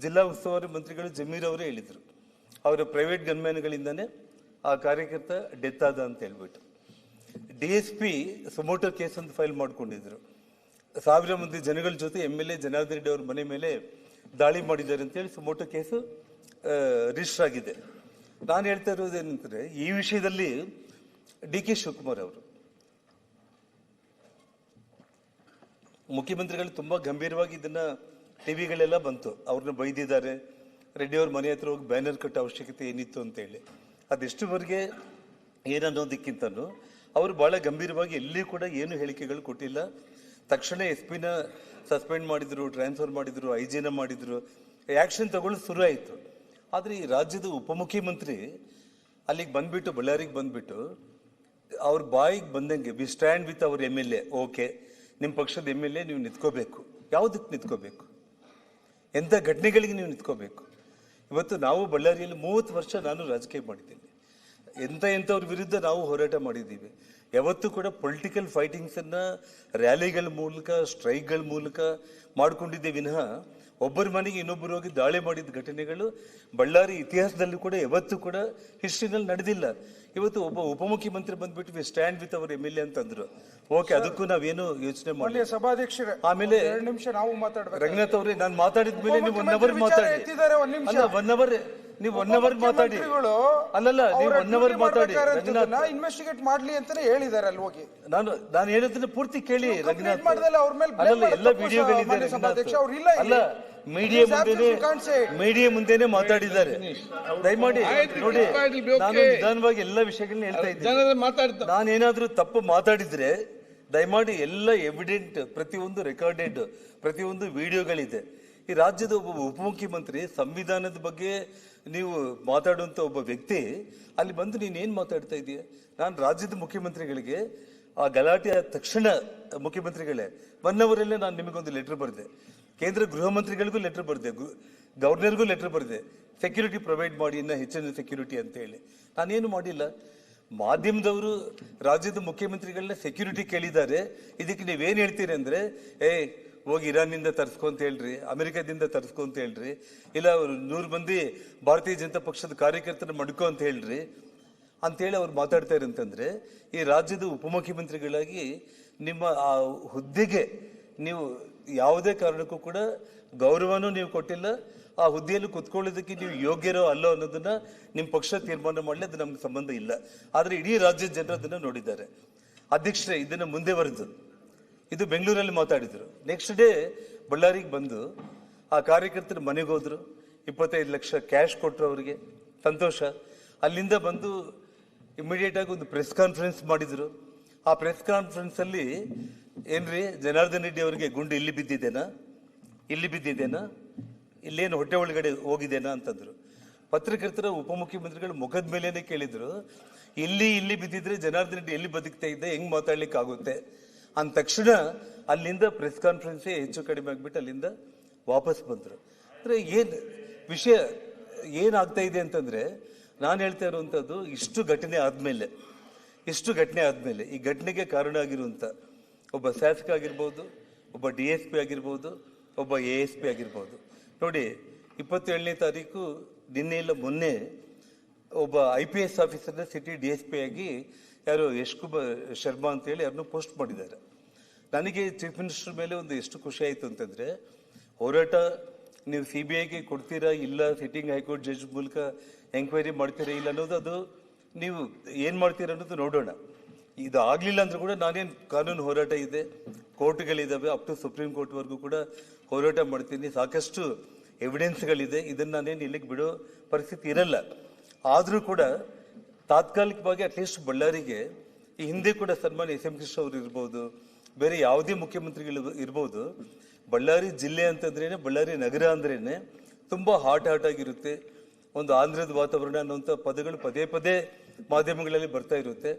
ಜಿಲ್ಲಾ ಉಸ್ತುವಾರಿ ಮಂತ್ರಿಗಳು ಜಮೀರ್ ಅವರೇ ಹೇಳಿದರು, ಅವರ ಪ್ರೈವೇಟ್ ಗನ್ಮ್ಯಾನ್ಗಳಿಂದಾನೇ ಆ ಕಾರ್ಯಕರ್ತ ಡೆತ್ ಆದ ಅಂತ ಹೇಳ್ಬಿಟ್ಟು. DSP ಸುಮೋಟೋ ಕೇಸ್ ಅಂತ ಫೈಲ್ ಮಾಡ್ಕೊಂಡಿದ್ರು. 1000 ಮಂದಿ ಜನಗಳ ಜೊತೆ MLA ಜನಾರ್ದನ್ ರೆಡ್ಡಿ ಅವ್ರ ಮನೆ ಮೇಲೆ ದಾಳಿ ಮಾಡಿದ್ದಾರೆ ಅಂತೇಳಿ ಸುಮೋಟೋ ಕೇಸು ರಿಜಿಸ್ಟರ್ ಆಗಿದೆ. ನಾನು ಹೇಳ್ತಾ ಇರೋದೇನಂದ್ರೆ, ಈ ವಿಷಯದಲ್ಲಿ DK ಶಿವಕುಮಾರ್ ಅವರು ಮುಖ್ಯಮಂತ್ರಿಗಳು ತುಂಬಾ ಗಂಭೀರವಾಗಿ ಇದನ್ನ ಟಿವಿಗಳೆಲ್ಲ ಬಂತು, ಅವ್ರನ್ನ ಬೈದಿದ್ದಾರೆ, ರೆಡ್ಡಿ ಅವ್ರ ಮನೆ ಹತ್ರ ಹೋಗಿ ಬ್ಯಾನರ್ ಕಟ್ಟೋ ಅವಶ್ಯಕತೆ ಏನಿತ್ತು ಅಂತ ಹೇಳಿ. ಅದೆಷ್ಟುವರೆಗೆ ಏನನ್ನೋದಕ್ಕಿಂತನೂ ಅವರು ಬಹಳ ಗಂಭೀರವಾಗಿ ಎಲ್ಲಿ ಕೂಡ ಏನು ಹೇಳಿಕೆಗಳು ಕೊಟ್ಟಿಲ್ಲ. ತಕ್ಷಣ SP ನ ಸಸ್ಪೆಂಡ್ ಮಾಡಿದ್ರು, ಟ್ರಾನ್ಸ್ಫರ್ ಮಾಡಿದ್ರು, IG ನ ಮಾಡಿದ್ರು, ಆಕ್ಷನ್ ತಗೊಳ್ಳೋದು ಶುರು ಆಯಿತು. ಆದರೆ ಈ ರಾಜ್ಯದ ಉಪಮುಖ್ಯಮಂತ್ರಿ ಅಲ್ಲಿಗೆ ಬಂದ್ಬಿಟ್ಟು, ಬಳ್ಳಾರಿಗೆ ಬಂದ್ಬಿಟ್ಟು ಅವ್ರ ಬಾಯಿಗೆ ಬಂದಂಗೆ ವಿ ಸ್ಟ್ಯಾಂಡ್ ವಿತ್ ಅವ್ರ MLA, ಓಕೆ ನಿಮ್ಮ ಪಕ್ಷದ MLA ನೀವು ನಿಂತ್ಕೋಬೇಕು. ಯಾವುದಕ್ಕೆ ನಿಂತ್ಕೋಬೇಕು? ಎಂಥ ಘಟನೆಗಳಿಗೆ ನೀವು ನಿಂತ್ಕೋಬೇಕು? ಇವತ್ತು ನಾವು ಬಳ್ಳಾರಿಯಲ್ಲಿ 30 ವರ್ಷ ನಾನು ರಾಜಕೀಯ ಮಾಡಿದ್ದೀನಿ. ಎಂಥವ್ರ ವಿರುದ್ಧ ನಾವು ಹೋರಾಟ ಮಾಡಿದ್ದೀವಿ. ಯಾವತ್ತೂ ಕೂಡ ಪೊಲಿಟಿಕಲ್ ಫೈಟಿಂಗ್ಸನ್ನು ರ್ಯಾಲಿಗಳ ಮೂಲಕ, ಸ್ಟ್ರೈಕ್ಗಳ ಮೂಲಕ ಮಾಡ್ಕೊಂಡಿದ್ದೆ ವಿನಃ ಒಬ್ಬರ ಮನೆಗೆ ಇನ್ನೊಬ್ಬರು ಹೋಗಿ ದಾಳಿ ಮಾಡಿದ ಘಟನೆಗಳು ಬಳ್ಳಾರಿ ಇತಿಹಾಸದಲ್ಲೂ ಕೂಡ ಯಾವತ್ತೂ ಕೂಡ ಹಿಸ್ಟ್ರಿನಲ್ಲಿ ನಡೆದಿಲ್ಲ. ಇವತ್ತು ಒಬ್ಬ ಉಪಮುಖ್ಯಮಂತ್ರಿ ಬಂದ್ಬಿಟ್ಟು we stand with our MLA ಅಂತಂದ್ರು, ಓಕೆ ಅದಕ್ಕೂ ನಾವೇನು ಯೋಚನೆ ಮಾಡಿ. ಸಭಾಧ್ಯಕ್ಷರೇ, ಆಮೇಲೆ 2 ನಿಮಿಷ ನಾವು ಮಾತಾಡ್ಬೇಕು. ರಂಗನಾಥ್ ಅವರೇ, ನಾನು ಮಾತಾಡಿದ ಮೇಲೆ ನೀವು 1 ಅವರ್ ಮಾತಾಡಿ. ಅಲ್ಲ 1 ಅವರ್ ನೀವು 1 ಅವರ್ ಮಾತಾಡಿ. ಅಲ್ಲಲ್ಲ ನೀವು 1 ಅವರ್ ಮಾತಾಡಿ. ಇನ್ವೆಸ್ಟಿಗೇಟ್ ಮಾಡ್ಲಿ ಅಂತಾನೆ ಹೇಳಿದ್ದಾರೆ ಅಲ್ಲಿ ಹೋಗಿ. ನಾನು ಹೇಳೋದನ್ನ ಪೂರ್ತಿ ಕೇಳಿ ರಂಗನಾಥ್. ಅಲ್ಲಲ್ಲ ಎಲ್ಲ ವಿಡಿಯೋಗಳಿದೆ ಅಲ್ಲ, ಮೀಡಿಯಾ ಮುಂದೆನೆ ಮಾತಾಡಿದ್ದಾರೆ. ದಯಮಾಡಿ ನೋಡಿ, ನಾನು ನಿಧಾನವಾಗಿ ಎಲ್ಲ ವಿಷಯಗಳನ್ನ ಹೇಳ್ತಾ ಇದ್ದೀನಿ. ನಾನೇನಾದ್ರೂ ತಪ್ಪು ಮಾತಾಡಿದ್ರೆ ದಯಮಾಡಿ ಎಲ್ಲ ಎವಿಡೆಂಟ್, ಪ್ರತಿಯೊಂದು ರೆಕಾರ್ಡೆಡ್, ಪ್ರತಿಯೊಂದು ವಿಡಿಯೋಗಳಿದೆ. ಈ ರಾಜ್ಯದ ಒಬ್ಬ ಉಪಮುಖ್ಯಮಂತ್ರಿ ಸಂವಿಧಾನದ ಬಗ್ಗೆ ನೀವು ಮಾತಾಡುವಂತ ಒಬ್ಬ ವ್ಯಕ್ತಿ ಅಲ್ಲಿ ಬಂದು ನೀನೇನ್ ಮಾತಾಡ್ತಾ ಇದೀಯ? ನಾನು ರಾಜ್ಯದ ಮುಖ್ಯಮಂತ್ರಿಗಳಿಗೆ ಆ ಗಲಾಟೆ ಆದ ತಕ್ಷಣ ಮುಖ್ಯಮಂತ್ರಿಗಳೇ 1 ಅವರಲ್ಲೇ ನಾನು ನಿಮಗೊಂದು ಲೆಟರ್ ಬರೆದೆ, ಕೇಂದ್ರ ಗೃಹ ಮಂತ್ರಿಗಳಿಗೂ ಲೆಟರ್ ಬರೆದೆ, ಗವರ್ನರ್ಗೂ ಲೆಟರ್ ಬರೆದೆ, ಸೆಕ್ಯೂರಿಟಿ ಪ್ರೊವೈಡ್ ಮಾಡಿ, ಇನ್ನ ಹೆಚ್ಚಿನ ಸೆಕ್ಯೂರಿಟಿ ಅಂತ ಹೇಳಿ. ನಾನೇನು ಮಾಡಿಲ್ಲ. ಮಾಧ್ಯಮದವರು ರಾಜ್ಯದ ಮುಖ್ಯಮಂತ್ರಿಗಳನ್ನ ಸೆಕ್ಯೂರಿಟಿ ಕೇಳಿದ್ದಾರೆ. ಇದಕ್ಕೆ ನೀವೇನು ಹೇಳ್ತೀರಿ ಅಂದ್ರೆ, ಹೋಗಿ ಇರಾನ್ನಿಂದ ತರಿಸ್ಕೊ ಅಂತ ಹೇಳ್ರಿ, ಅಮೆರಿಕದಿಂದ ತರಿಸ್ಕೊ ಅಂತ ಹೇಳ್ರಿ, ಇಲ್ಲ 100 ಮಂದಿ ಭಾರತೀಯ ಜನತಾ ಪಕ್ಷದ ಕಾರ್ಯಕರ್ತನ ಮಡ್ಕೋ ಅಂತ ಹೇಳ್ರಿ ಅಂತೇಳಿ ಅವ್ರು ಮಾತಾಡ್ತಾ ಇರಂತಂದ್ರೆ, ಈ ರಾಜ್ಯದ ಉಪಮುಖ್ಯಮಂತ್ರಿಗಳಾಗಿ ನಿಮ್ಮ ಆ ಹುದ್ದೆಗೆ ನೀವು ಯಾವುದೇ ಕಾರಣಕ್ಕೂ ಕೂಡ ಗೌರವನೂ ನೀವು ಕೊಟ್ಟಿಲ್ಲ. ಆ ಹುದ್ದೆಯಲ್ಲಿ ಕುತ್ಕೊಳ್ಳೋದಕ್ಕೆ ನೀವು ಯೋಗ್ಯರೋ ಅಲ್ಲೋ ಅನ್ನೋದನ್ನ ನಿಮ್ಮ ಪಕ್ಷ ತೀರ್ಮಾನ ಮಾಡಲಿ, ಅದು ನಮ್ಗೆ ಸಂಬಂಧ ಇಲ್ಲ. ಆದರೆ ಇಡೀ ರಾಜ್ಯದ ಜನರು ಅದನ್ನ ನೋಡಿದ್ದಾರೆ. ಅಧ್ಯಕ್ಷರೇ ಇದನ್ನು ಮುಂದೆ ಬರೆದು ಇದು ಬೆಂಗಳೂರಲ್ಲಿ ಮಾತಾಡಿದ್ರು. ನೆಕ್ಸ್ಟ್ ಡೇ ಬಳ್ಳಾರಿಗೆ ಬಂದು ಆ ಕಾರ್ಯಕರ್ತರ ಮನೆಗೆ ಹೋದ್ರು, 25 ಲಕ್ಷ ಕ್ಯಾಶ್ ಕೊಟ್ಟರು ಅವರಿಗೆ, ಸಂತೋಷ. ಅಲ್ಲಿಂದ ಬಂದು ಇಮಿಡಿಯೇಟ್ ಆಗಿ ಒಂದು ಪ್ರೆಸ್ ಕಾನ್ಫರೆನ್ಸ್ ಮಾಡಿದ್ರು. ಆ ಪ್ರೆಸ್ ಕಾನ್ಫರೆನ್ಸ್ ಅಲ್ಲಿ ಏನ್ರಿ ಜನಾರ್ದನ್ ರೆಡ್ಡಿ ಅವರಿಗೆ ಗುಂಡು ಇಲ್ಲಿ ಬಿದ್ದಿದ್ದೇನಾ, ಇಲ್ಲೇನು ಹೊಟ್ಟೆ ಒಳಗಡೆ ಹೋಗಿದ್ದೇನಾ ಅಂತಂದ್ರು. ಪತ್ರಕರ್ತರ ಉಪಮುಖ್ಯಮಂತ್ರಿಗಳು ಮುಖದ ಮೇಲೇನೆ ಕೇಳಿದ್ರು, ಇಲ್ಲಿ ಬಿದ್ದಿದ್ರೆ ಜನಾರ್ದನ್ ರೆಡ್ಡಿ ಎಲ್ಲಿ ಬದುಕ್ತಾ ಇದ್ದೆ, ಹೆಂಗ್ ಮಾತಾಡ್ಲಿಕ್ಕೆ ಆಗುತ್ತೆ ಅಂದ ತಕ್ಷಣ ಅಲ್ಲಿಂದ ಪ್ರೆಸ್ ಕಾನ್ಫರೆನ್ಸ್ ಹೆಚ್ಚು ಕಡಿಮೆ ಆಗ್ಬಿಟ್ಟು ಅಲ್ಲಿಂದ ವಾಪಸ್ ಬಂದ್ರು. ಅಂದ್ರೆ ವಿಷಯ ಏನಾಗ್ತಾ ಇದೆ ಅಂತಂದ್ರೆ, ನಾನು ಹೇಳ್ತಾ ಇರುವಂತದ್ದು ಇಷ್ಟು ಘಟನೆ ಆದ್ಮೇಲೆ ಈ ಘಟನೆಗೆ ಕಾರಣ ಆಗಿರುವಂತ ಒಬ್ಬ ಶಾಸಕ ಆಗಿರ್ಬೋದು, ಒಬ್ಬ DSP ಆಗಿರ್ಬೋದು, ಒಬ್ಬ ASP ಆಗಿರ್ಬೋದು. ನೋಡಿ 27ನೇ ತಾರೀಕು ನಿನ್ನೆ ಇಲ್ಲ ಮೊನ್ನೆ ಒಬ್ಬ IPS ಆಫೀಸರ್ನ ಸಿಟಿ DSP ಆಗಿ ಯಾರು ಯಶ್ ಕುಮಾರ್ ಶರ್ಮಾ ಅಂತ ಹೇಳಿ ಅವ್ರನ್ನ ಪೋಸ್ಟ್ ಮಾಡಿದ್ದಾರೆ. ನನಗೆ ಚೀಫ್ ಮಿನಿಸ್ಟರ್ ಮೇಲೆ ಒಂದು ಎಷ್ಟು ಖುಷಿ ಆಯಿತು ಅಂತಂದ್ರೆ, ಹೋರಾಟ ನೀವು CBIಗೆ ಕೊಡ್ತೀರಾ ಇಲ್ಲ ಸಿಟ್ಟಿಂಗ್ ಹೈಕೋರ್ಟ್ ಜಡ್ಜ್ ಮೂಲಕ ಎಂಕ್ವೈರಿ ಮಾಡ್ತೀರಾ ಇಲ್ಲ ಅನ್ನೋದು, ಅದು ನೀವು ಏನು ಮಾಡ್ತೀರಾ ಅನ್ನೋದು ನೋಡೋಣ. ಇದು ಆಗಲಿಲ್ಲ ಅಂದ್ರೂ ಕೂಡ ನಾನೇನು ಕಾನೂನು ಹೋರಾಟ ಇದೆ, ಕೋರ್ಟ್ಗಳಿದ್ದಾವೆ, ಅಪ್ ಟು ಸುಪ್ರೀಂ ಕೋರ್ಟ್ವರೆಗೂ ಕೂಡ ಹೋರಾಟ ಮಾಡ್ತೀನಿ. ಸಾಕಷ್ಟು ಎವಿಡೆನ್ಸ್ಗಳಿದೆ, ಇದನ್ನು ನಾನೇನು ಇಲ್ಲಿಗೆ ಬಿಡೋ ಪರಿಸ್ಥಿತಿ ಇರಲ್ಲ. ಆದರೂ ಕೂಡ ತಾತ್ಕಾಲಿಕವಾಗಿ ಅಟ್ಲೀಸ್ಟ್ ಬಳ್ಳಾರಿಗೆ ಈ ಹಿಂದೆ ಕೂಡ ಸನ್ಮಾನ್ಯ SM ಕೃಷ್ಣ ಅವರು ಇರ್ಬೋದು, ಬೇರೆ ಯಾವುದೇ ಮುಖ್ಯಮಂತ್ರಿಗಳು ಇರ್ಬೋದು, ಬಳ್ಳಾರಿ ಜಿಲ್ಲೆ ಅಂತಂದ್ರೇನೆ, ಬಳ್ಳಾರಿ ನಗರ ಅಂದ್ರೇನೆ ತುಂಬಾ ಹಾಟ್ ಆಗಿರುತ್ತೆ. ಒಂದು ಆಂಧ್ರದ ವಾತಾವರಣ ಅನ್ನುವಂಥ ಪದಗಳು ಪದೇ ಪದೇ ಮಾಧ್ಯಮಗಳಲ್ಲಿ ಬರ್ತಾ ಇರುತ್ತೆ.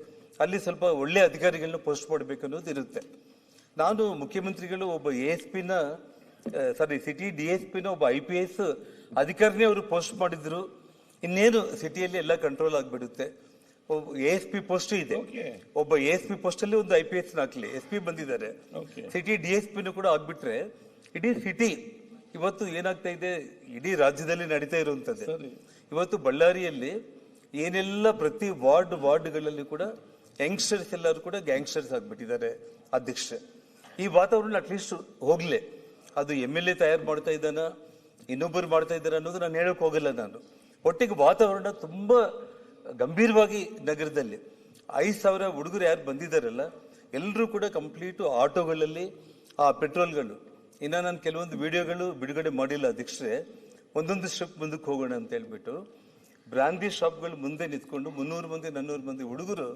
ಅಲ್ಲಿ ಸ್ವಲ್ಪ ಒಳ್ಳೆ ಅಧಿಕಾರಿಗಳನ್ನ ಪೋಸ್ಟ್ ಮಾಡಬೇಕು ಅನ್ನೋದು ಇರುತ್ತೆ. ನಾನು ಮುಖ್ಯಮಂತ್ರಿಗಳು ಒಬ್ಬ ಸಿಟಿ DSPನ ಒಬ್ಬ IPS ಅಧಿಕಾರಿನೇ ಅವರು ಪೋಸ್ಟ್ ಮಾಡಿದ್ರು, ಇನ್ನೇನು ಸಿಟಿಯಲ್ಲಿ ಎಲ್ಲ ಕಂಟ್ರೋಲ್ ಆಗಿಬಿಡುತ್ತೆ. ಒಬ್ಬ ASP ಪೋಸ್ಟ್ ಇದೆ, ಒಬ್ಬ ASP ಪೋಸ್ಟ್ ಅಲ್ಲಿ ಒಂದು IPS ಹಾಕ್ಲಿ, SP ಬಂದಿದ್ದಾರೆ, ಸಿಟಿ DSPನೂ ಕೂಡ ಆಗ್ಬಿಟ್ರೆ ಇಡೀ ಸಿಟಿ ಇವತ್ತು ಏನಾಗ್ತಾ ಇದೆ, ಇಡೀ ರಾಜ್ಯದಲ್ಲಿ ನಡೀತಾ ಇರುವಂತದ್ದು. ಇವತ್ತು ಬಳ್ಳಾರಿಯಲ್ಲಿ ಏನೆಲ್ಲ ಪ್ರತಿ ವಾರ್ಡ್ಗಳಲ್ಲಿ ಕೂಡ ಯಂಗ್ಸ್ಟರ್ಸ್ ಎಲ್ಲರೂ ಕೂಡ ಗ್ಯಾಂಗ್ಸ್ಟರ್ಸ್ ಆಗ್ಬಿಟ್ಟಿದ್ದಾರೆ. ಅಧ್ಯಕ್ಷರೇ, ಈ ವಾತಾವರಣ ಅಟ್ಲೀಸ್ಟ್ ಹೋಗ್ಲೆ, ಅದು MLA ತಯಾರು ಮಾಡ್ತಾ ಇದ್ದಾನ, ಇನ್ನೊಬ್ಬರು ಮಾಡ್ತಾ ಇದ್ದಾರೆ ಅನ್ನೋದು ನಾನು ಹೇಳಕ್ ಹೋಗಲ್ಲ. ನಾನು ಒಟ್ಟಿಗೆ ವಾತಾವರಣ ತುಂಬಾ ಗಂಭೀರವಾಗಿ ನಗರದಲ್ಲಿ 5,000 ಹುಡುಗರು ಯಾರು ಬಂದಿದ್ದಾರಲ್ಲ, ಎಲ್ಲರೂ ಕೂಡ ಕಂಪ್ಲೀಟ್ ಆಟೋಗಳಲ್ಲಿ ಆ ಪೆಟ್ರೋಲ್ಗಳು. ಇನ್ನ ನಾನು ಕೆಲವೊಂದು ವಿಡಿಯೋಗಳು ಬಿಡುಗಡೆ ಮಾಡಿಲ್ಲ ಅಧ್ಯಕ್ಷರೇ, ಒಂದೊಂದು ಸ್ಟೆಪ್ ಮುಂದಕ್ಕೆ ಹೋಗೋಣ ಅಂತ ಹೇಳ್ಬಿಟ್ಟು ಬ್ರಾಂದಿ ಶಾಪ್ಗಳು ಮುಂದೆ ನಿಂತ್ಕೊಂಡು 300 ಮಂದಿ 400 ಮಂದಿ ಹುಡುಗರು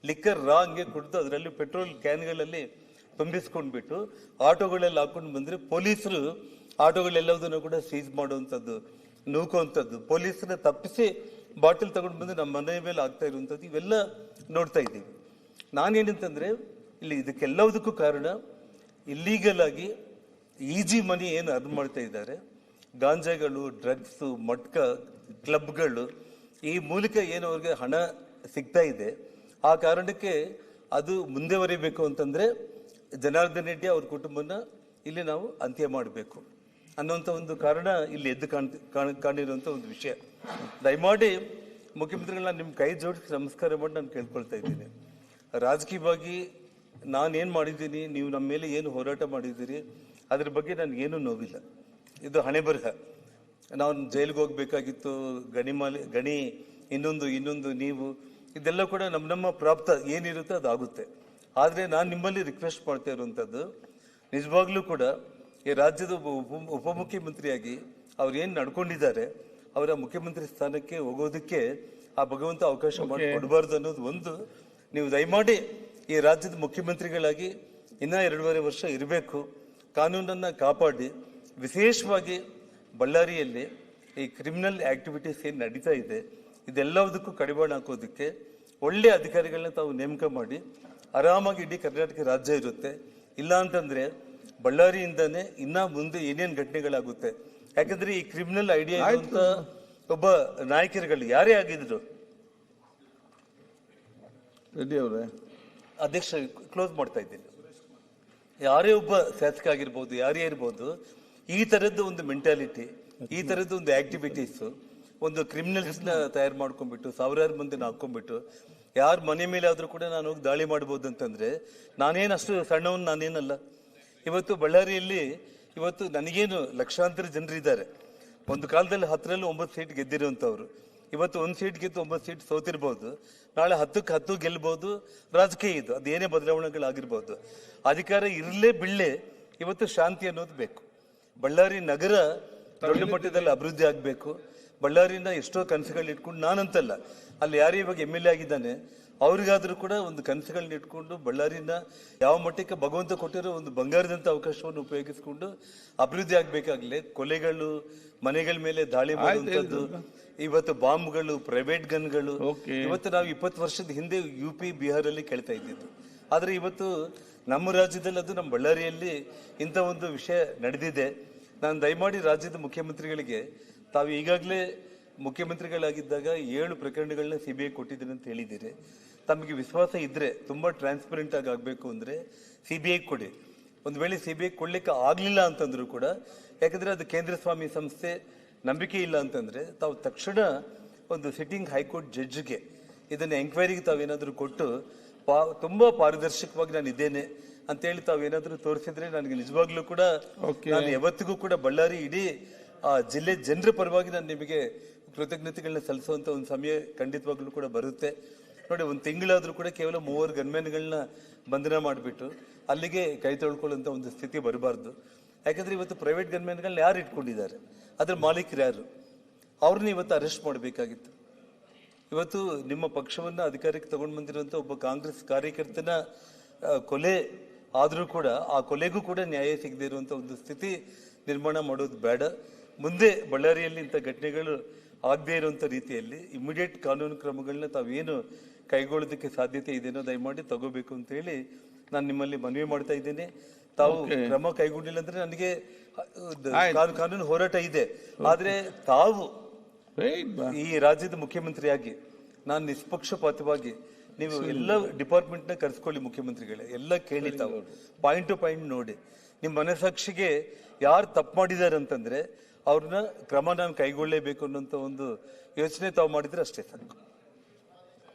ಲಿಕ್ಕರ್ ಹಂಗೆ ಕುಡಿದು ಅದರಲ್ಲಿ ಪೆಟ್ರೋಲ್ ಕ್ಯಾನ್ಗಳಲ್ಲಿ ತುಂಬಿಸ್ಕೊಂಡ್ಬಿಟ್ಟು ಆಟೋಗಳಲ್ಲಿ ಹಾಕೊಂಡು ಬಂದ್ರೆ ಪೊಲೀಸರು ಆಟೋಗಳೆಲ್ಲದನ್ನು ಕೂಡ ಸೀಸ್ ಮಾಡುವಂಥದ್ದು, ನೂಕುವಂಥದ್ದು, ಪೊಲೀಸರನ್ನ ತಪ್ಪಿಸಿ ಬಾಟಲ್ ತಗೊಂಡು ಬಂದು ನಮ್ಮ ಮನೆ ಮೇಲೆ ಆಗ್ತಾ ಇರುವಂಥದ್ದು ಇವೆಲ್ಲ ನೋಡ್ತಾ ಇದ್ದೀವಿ. ನಾನೇನಂತಂದ್ರೆ ಇಲ್ಲಿ ಇದಕ್ಕೆಲ್ಲದಕ್ಕೂ ಕಾರಣ ಇಲ್ಲೀಗಲ್ ಆಗಿ ಈಜಿ ಮನಿ ಏನು ಅರ್ನ್ ಮಾಡ್ತಾ ಇದ್ದಾರೆ, ಗಾಂಜಾಗಳು, ಡ್ರಗ್ಸು, ಮಟ್ಕ, ಕ್ಲಬ್ಗಳು, ಈ ಮೂಲಕ ಏನು ಅವ್ರಿಗೆ ಹಣ ಸಿಗ್ತಾ ಇದೆ. ಆ ಕಾರಣಕ್ಕೆ ಅದು ಮುಂದೆ ಬರೀಬೇಕು ಅಂತಂದ್ರೆ ಜನಾರ್ದನ್ ರೆಡ್ಡಿ ಅವ್ರ ಕುಟುಂಬನ ಇಲ್ಲಿ ನಾವು ಅಂತ್ಯ ಮಾಡಬೇಕು ಅನ್ನೋಂಥ ಒಂದು ಕಾರಣ ಇಲ್ಲಿ ಎದ್ದು ಕಾಣಿರುವಂಥ ಒಂದು ವಿಷಯ. ದಯಮಾಡಿ ಮುಖ್ಯಮಂತ್ರಿಗಳನ್ನ ನಿಮ್ಮ ಕೈ ಜೋಡಿಸಿ ನಮಸ್ಕಾರ ಮಾಡಿ ನಾನು ಕೇಳ್ಕೊಳ್ತಾ ಇದ್ದೀನಿ. ರಾಜಕೀಯವಾಗಿ ನಾನೇನು ಮಾಡಿದ್ದೀನಿ, ನೀವು ನಮ್ಮ ಮೇಲೆ ಏನು ಹೋರಾಟ ಮಾಡಿದ್ದೀರಿ, ಅದ್ರ ಬಗ್ಗೆ ನನಗೇನು ನೋವಿಲ್ಲ. ಇದು ಹಣೆ ಬರಹ. ನಾವು ಜೈಲಿಗೆ ಹೋಗ್ಬೇಕಾಗಿತ್ತು, ಗಣಿ ಇನ್ನೊಂದು ನೀವು ಇದೆಲ್ಲ ಕೂಡ ನಮ್ಮ ಪ್ರಾಪ್ತ ಏನಿರುತ್ತೆ ಅದಾಗುತ್ತೆ. ಆದರೆ ನಾನು ನಿಮ್ಮಲ್ಲಿ ರಿಕ್ವೆಸ್ಟ್ ಮಾಡ್ತಾ ಇರುವಂಥದ್ದು, ನಿಜವಾಗ್ಲೂ ಕೂಡ ಈ ರಾಜ್ಯದ ಉಪಮುಖ್ಯಮಂತ್ರಿಯಾಗಿ ಅವ್ರು ಏನು ನಡ್ಕೊಂಡಿದ್ದಾರೆ, ಅವರ ಮುಖ್ಯಮಂತ್ರಿ ಸ್ಥಾನಕ್ಕೆ ಹೋಗೋದಕ್ಕೆ ಆ ಭಗವಂತ ಅವಕಾಶ ಮಾಡಿ ಕೊಡಬಾರ್ದು ಅನ್ನೋದು ಒಂದು. ನೀವು ದಯಮಾಡಿ ಈ ರಾಜ್ಯದ ಮುಖ್ಯಮಂತ್ರಿಗಳಾಗಿ ಇನ್ನೂ 2.5 ವರ್ಷ ಇರಬೇಕು, ಕಾನೂನನ್ನು ಕಾಪಾಡಿ, ವಿಶೇಷವಾಗಿ ಬಳ್ಳಾರಿಯಲ್ಲಿ ಈ ಕ್ರಿಮಿನಲ್ ಆಕ್ಟಿವಿಟೀಸ್ ಏನು ನಡೀತಾ ಇದೆ ಇದೆಲ್ಲದಕ್ಕೂ ಕಡಿವಾಣ ಹಾಕೋದಕ್ಕೆ ಒಳ್ಳೆ ಅಧಿಕಾರಿಗಳನ್ನ ತಾವು ನೇಮಕ ಮಾಡಿ ಆರಾಮಾಗಿ ಇಡೀ ಕರ್ನಾಟಕ ರಾಜ್ಯ ಇರುತ್ತೆ. ಇಲ್ಲ ಅಂತಂದ್ರೆ ಬಳ್ಳಾರಿಯಿಂದಾನೆ ಇನ್ನ ಮುಂದೆ ಏನೇನು ಘಟನೆಗಳಾಗುತ್ತೆ. ಯಾಕಂದ್ರೆ ಈ ಕ್ರಿಮಿನಲ್ ಐಡಿಯಾ ಇರುವಂತ ಒಬ್ಬ ನಾಯಕರುಗಳು ಯಾರೇ ಆಗಿದ್ರು, ರೆಡ್ಡಿ ಅವರೇ ಅಧ್ಯಕ್ಷ ಕ್ಲೋಸ್ ಮಾಡ್ತಾ ಇದ್ದೀನಿ, ಯಾರೇ ಒಬ್ಬ ಶಾಸಕ ಆಗಿರ್ಬೋದು, ಯಾರೇ ಇರ್ಬೋದು, ಈ ತರದ್ದು ಒಂದು ಮೆಂಟಾಲಿಟಿ, ಈ ತರದ್ದು ಒಂದು ಆಕ್ಟಿವಿಟೀಸ್, ಒಂದು ಕ್ರಿಮಿನಲ್ಸ್ ನ ತಯಾರು ಮಾಡ್ಕೊಂಡ್ಬಿಟ್ಟು ಸಾವಿರಾರು ಮಂದಿನ ಹಾಕೊಂಡ್ಬಿಟ್ಟು ಯಾರ ಮನೆ ಮೇಲೆ ಆದ್ರೂ ಕೂಡ ನಾನು ಹೋಗಿ ದಾಳಿ ಮಾಡ್ಬೋದು ಅಂತಂದ್ರೆ ನಾನೇನಷ್ಟು ಸಣ್ಣವನ್ ನಾನೇನಲ್ಲ. ಇವತ್ತು ಬಳ್ಳಾರಿಯಲ್ಲಿ ಇವತ್ತು ನನಗೇನು ಲಕ್ಷಾಂತರ ಜನರಿದ್ದಾರೆ. ಒಂದು ಕಾಲದಲ್ಲಿ 10ರಲ್ಲಿ 9 ಸೀಟ್ ಗೆದ್ದಿರುವಂತವ್ರು. ಇವತ್ತು 1 ಸೀಟ್ ಗೆದ್ದು 9 ಸೀಟ್ ಸೋತಿರ್ಬೋದು, ನಾಳೆ 10ಕ್ಕೆ 10 ಗೆಲ್ಬಹುದು. ರಾಜಕೀಯ ಇದು, ಅದೇನೇ ಬದಲಾವಣೆಗಳಾಗಿರ್ಬೋದು. ಅಧಿಕಾರ ಇರಲೇ ಬಿಡ್ಲೆ ಇವತ್ತು ಶಾಂತಿ ಅನ್ನೋದು ಬೇಕು. ಬಳ್ಳಾರಿ ನಗರ ದೊಡ್ಡ ಮಟ್ಟದಲ್ಲಿ ಅಭಿವೃದ್ಧಿ ಆಗಬೇಕು. ಬಳ್ಳಾರಿನ ಎಷ್ಟೋ ಕನಸುಗಳನ್ನ ಇಟ್ಕೊಂಡು, ನಾನಂತಲ್ಲ, ಅಲ್ಲಿ ಯಾರು ಇವಾಗ MLA ಆಗಿದ್ದಾನೆ ಅವ್ರಿಗಾದ್ರೂ ಕೂಡ ಒಂದು ಕನಸುಗಳನ್ನ ಇಟ್ಕೊಂಡು ಬಳ್ಳಾರಿನ ಯಾವ ಮಟ್ಟಕ್ಕೆ ಭಗವಂತ ಕೊಟ್ಟಿರೋ ಒಂದು ಬಂಗಾರದಂತ ಅವಕಾಶವನ್ನು ಉಪಯೋಗಿಸಿಕೊಂಡು ಅಭಿವೃದ್ಧಿ ಆಗ್ಬೇಕಾಗ್ಲೇ ಕೊಲೆಗಳು, ಮನೆಗಳ ಮೇಲೆ ದಾಳಿ ಮಾಡುವಂಥದ್ದು, ಇವತ್ತು ಬಾಂಬ್ಗಳು, ಪ್ರೈವೇಟ್ ಗನ್ಗಳು, ಇವತ್ತು ನಾವು 20 ವರ್ಷದ ಹಿಂದೆ UP ಬಿಹಾರಲ್ಲಿ ಕೇಳ್ತಾ ಇದ್ದಿದ್ದು. ಆದ್ರೆ ಇವತ್ತು ನಮ್ಮ ರಾಜ್ಯದಲ್ಲಿ, ಅದು ನಮ್ಮ ಬಳ್ಳಾರಿಯಲ್ಲಿ ಇಂಥ ಒಂದು ವಿಷಯ ನಡೆದಿದೆ. ನಾನು ದಯಮಾಡಿ ರಾಜ್ಯದ ಮುಖ್ಯಮಂತ್ರಿಗಳಿಗೆ, ತಾವು ಈಗಾಗಲೇ ಮುಖ್ಯಮಂತ್ರಿಗಳಾಗಿದ್ದಾಗ 7 ಪ್ರಕರಣಗಳನ್ನ CBI ಕೊಟ್ಟಿದ್ದೀನಿ ಅಂತ ಹೇಳಿದ್ದೀರಿ. ತಮಗೆ ವಿಶ್ವಾಸ ಇದ್ರೆ, ತುಂಬಾ ಟ್ರಾನ್ಸ್ಪರೆಂಟ್ ಆಗಿ ಆಗ್ಬೇಕು ಅಂದ್ರೆ CBI ಕೊಡಿ. ಒಂದು ವೇಳೆ CBI ಕೊಡ್ಲಿಕ್ಕೆ ಆಗ್ಲಿಲ್ಲ ಅಂತಂದ್ರೂ ಕೂಡ, ಯಾಕಂದ್ರೆ ಅದು ಕೇಂದ್ರ ಸ್ವಾಮಿ ಸಂಸ್ಥೆ, ನಂಬಿಕೆ ಇಲ್ಲ ಅಂತಂದ್ರೆ ತಾವು ತಕ್ಷಣ ಒಂದು ಸಿಟ್ಟಿಂಗ್ ಹೈಕೋರ್ಟ್ ಜಡ್ಜ್ಗೆ ಇದನ್ನ ಎಂಕ್ವೈರಿಗೆ ತಾವೇನಾದ್ರೂ ಕೊಟ್ಟು ತುಂಬಾ ಪಾರದರ್ಶಕವಾಗಿ ನಾನು ಇದ್ದೇನೆ ಅಂತೇಳಿ ತಾವೇನಾದ್ರೂ ತೋರಿಸಿದ್ರೆ, ನನಗೆ ನಿಜವಾಗ್ಲೂ ಕೂಡ ನಾನು ಯಾವತ್ತಿಗೂ ಕೂಡ ಬಳ್ಳಾರಿ ಇಡೀ ಜಿಲ್ಲೆ ಜನರ ಪರವಾಗಿ ನಾನು ನಿಮಗೆ ಕೃತಜ್ಞತೆಗಳನ್ನ ಸಲ್ಲಿಸುವಂತ ಒಂದು ಸಮಯ ಖಂಡಿತವಾಗ್ಲೂ ಕೂಡ ಬರುತ್ತೆ. ನೋಡಿ, ಒಂದು ತಿಂಗಳಾದ್ರೂ ಕೂಡ ಕೇವಲ 3 ಗನ್ಮ್ಯಾನ್ಗಳನ್ನ ಬಂಧನ ಮಾಡಿಬಿಟ್ಟು ಅಲ್ಲಿಗೆ ಕೈ ತೊಳ್ಕೊಳ್ಳುವಂತ ಒಂದು ಸ್ಥಿತಿ ಬರಬಾರ್ದು. ಯಾಕಂದ್ರೆ ಇವತ್ತು ಪ್ರೈವೇಟ್ ಗನ್ಮ್ಯಾನ್ಗಳನ್ನ ಯಾರು ಇಟ್ಕೊಂಡಿದ್ದಾರೆ, ಅದ್ರ ಮಾಲೀಕರು ಯಾರು, ಅವ್ರನ್ನ ಇವತ್ತು ಅರೆಸ್ಟ್ ಮಾಡಬೇಕಾಗಿತ್ತು. ಇವತ್ತು ನಿಮ್ಮ ಪಕ್ಷವನ್ನ ಅಧಿಕಾರಕ್ಕೆ ತಗೊಂಡು ಬಂದಿರುವಂತ ಒಬ್ಬ ಕಾಂಗ್ರೆಸ್ ಕಾರ್ಯಕರ್ತನ ಕೊಲೆ ಆದ್ರೂ ಕೂಡ ಆ ಕೊಲೆಗೂ ಕೂಡ ನ್ಯಾಯ ಸಿಗದೇ ಇರುವಂತ ಒಂದು ಸ್ಥಿತಿ ನಿರ್ಮಾಣ ಮಾಡೋದು ಬೇಡ. ಮುಂದೆ ಬಳ್ಳಾರಿಯಲ್ಲಿ ಇಂಥ ಘಟನೆಗಳು ಆಗದೇ ಇರುವಂತ ರೀತಿಯಲ್ಲಿ ಇಮಿಡಿಯೇಟ್ ಕಾನೂನು ಕ್ರಮಗಳನ್ನ ತಾವೇನು ಕೈಗೊಳ್ಳೋದಕ್ಕೆ ಸಾಧ್ಯತೆ ಇದೆನೋ ದಯಮಾಡಿ ತಗೋಬೇಕು ಅಂತ ಹೇಳಿ ನಾನು ನಿಮ್ಮಲ್ಲಿ ಮನವಿ ಮಾಡ್ತಾ ಇದ್ದೇನೆ. ತಾವು ಕ್ರಮ ಕೈಗೊಂಡಿಲ್ಲ ಅಂದ್ರೆ ನನಗೆ ಕಾನೂನು ಹೋರಾಟ ಇದೆ. ಆದ್ರೆ ತಾವು ಈ ರಾಜ್ಯದ ಮುಖ್ಯಮಂತ್ರಿಯಾಗಿ ನಾನು ನಿಷ್ಪಕ್ಷಪಾತವಾಗಿ, ನೀವು ಎಲ್ಲ ಡಿಪಾರ್ಟ್ಮೆಂಟ್ ನ ಕರೆಸ್ಕೊಳ್ಳಿ ಮುಖ್ಯಮಂತ್ರಿಗಳೇ, ಎಲ್ಲ ಕೇಳಿ, ತಾವು ಪಾಯಿಂಟ್ ಟು ಪಾಯಿಂಟ್ ನೋಡಿ, ನಿಮ್ಮ ಮನಸ್ಸಾಕ್ಷಿಗೆ ಯಾರು ತಪ್ಪು ಮಾಡಿದ್ದಾರೆ ಅಂತಂದ್ರೆ ಅವ್ರನ್ನ ಕ್ರಮ ನಾನು ಕೈಗೊಳ್ಳಲೇಬೇಕು ಅನ್ನೋಂಥ ಒಂದು ಯೋಚನೆ ತಾವು ಮಾಡಿದ್ರೆ ಅಷ್ಟೇ ಸಾಕು.